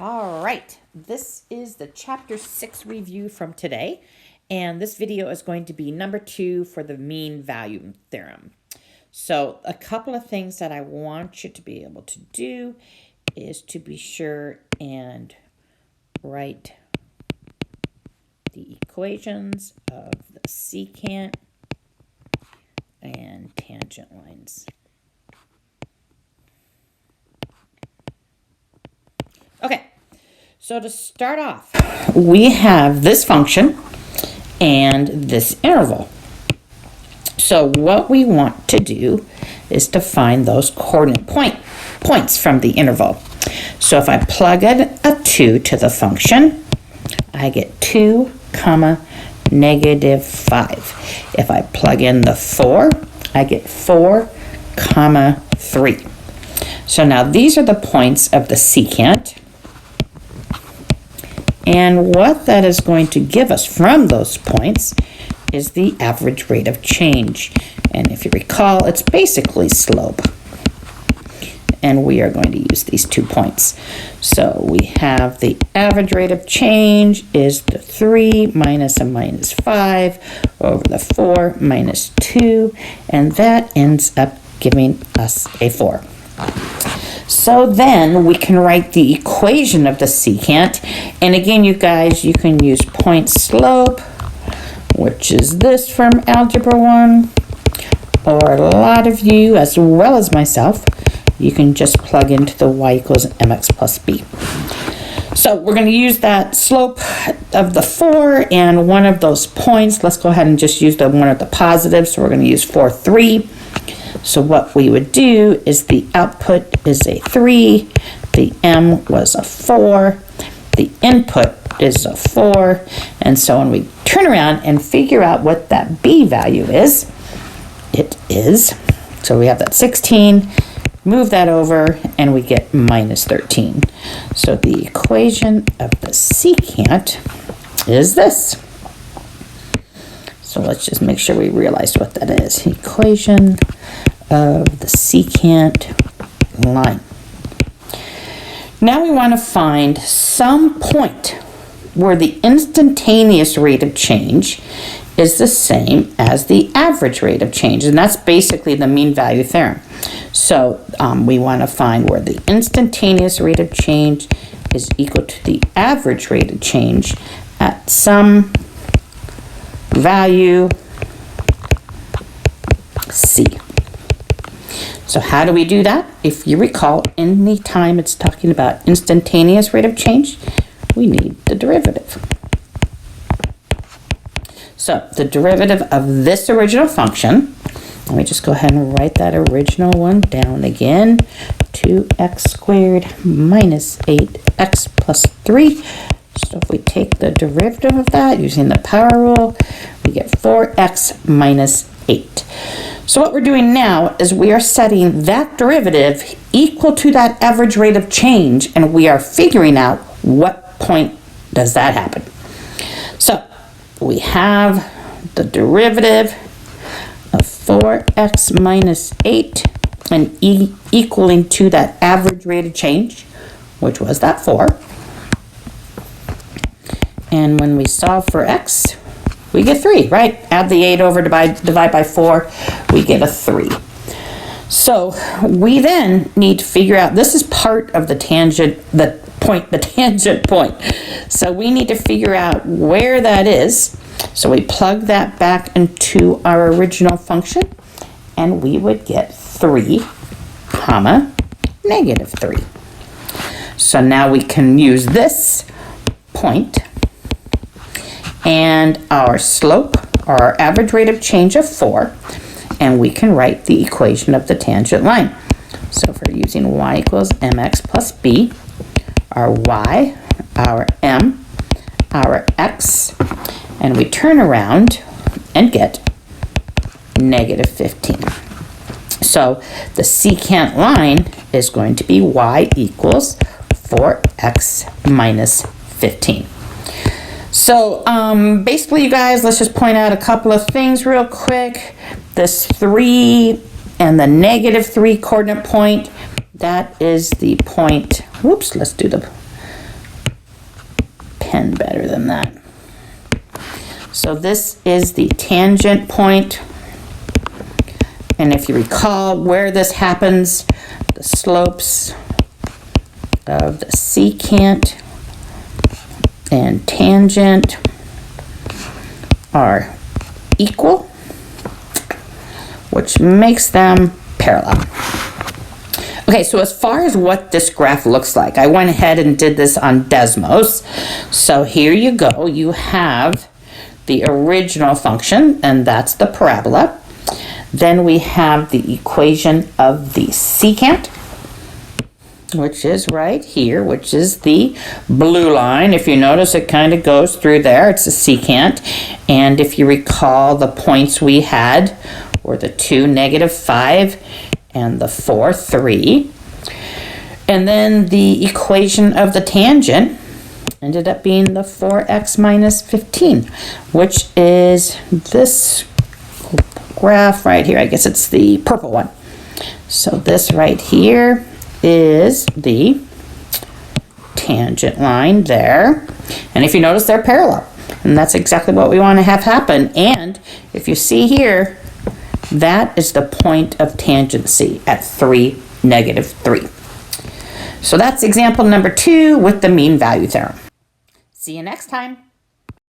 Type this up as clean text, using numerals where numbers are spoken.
All right, this is the Chapter 6 review from today, and this video is going to be number 2 for the mean value theorem. So a couple of things that I want you to be able to do is to be sure and write the equations of the secant and tangent lines. Okay, so to start off, we have this function and this interval. So what we want to do is to find those coordinate points from the interval. So if I plug in a 2 to the function, I get 2, negative 5. If I plug in the 4, I get 4, 3. So now these are the points of the secant. And what that is going to give us from those points is the average rate of change. And if you recall, it's basically slope. And we are going to use these 2 points. So we have the average rate of change is the 3 minus a minus 5 over the 4 minus 2. And that ends up giving us a 4. So then we can write the equation of the secant. And again, you guys, you can use point slope, which is this from Algebra 1. Or a lot of you, as well as myself, you can just plug into the y equals mx plus b. So we're going to use that slope of the 4 and one of those points. Let's go ahead and just use the one of the positives. So we're going to use 4, 3. So what we would do is the output is a 3, the m was a 4, the input is a 4, and so when we turn around and figure out what that b value is, it is, so we have that 16, move that over, and we get minus 13. So the equation of the secant is this. So let's just make sure we realize what that is. Equation of the secant line. Now we want to find some point where the instantaneous rate of change is the same as the average rate of change, and that's basically the mean value theorem. So we want to find where the instantaneous rate of change is equal to the average rate of change at some value c. So how do we do that? If you recall, any time it's talking about instantaneous rate of change, we need the derivative. So the derivative of this original function, let me just go ahead and write that original one down again. 2x squared minus 8x plus 3. So if we take the derivative of that using the power rule, we get 4x minus 8. So what we're doing now is we are setting that derivative equal to that average rate of change, and we are figuring out what point does that happen. So we have the derivative of 4x minus 8 and equaling to that average rate of change, which was that 4. And when we solve for x, we get 3, right? Add the 8 over, divide by 4, we get a 3. So we then need to figure out, this is part of the tangent point. So we need to figure out where that is. So we plug that back into our original function, and we would get 3, negative 3. So now we can use this point and our slope, or our average rate of change of 4, and we can write the equation of the tangent line. So if we're using y equals mx plus b, our y, our m, our x, and we turn around and get negative 15. So the secant line is going to be y equals 4x minus 15. So basically, you guys, let's just point out a couple of things real quick. This 3 and the negative 3 coordinate point, that is the point, whoops, let's do the pen better than that. So this is the tangent point. And if you recall where this happens, the slopes of the secant and tangent are equal, which makes them parallel. Okay, so as far as what this graph looks like, I went ahead and did this on Desmos. So here you go. You have the original function, and that's the parabola. Then we have the equation of the secant, which is right here, which is the blue line. If you notice, it kind of goes through there. It's a secant. And if you recall, the points we had were the 2, -5, and the 4, 3. And then the equation of the tangent ended up being the 4x minus 15, which is this graph right here. I guess it's the purple one. So this right here is the tangent line there. And if you notice, they're parallel. And that's exactly what we want to have happen. And if you see here, that is the point of tangency at 3, -3. So that's example number 2 with the mean value theorem. See you next time.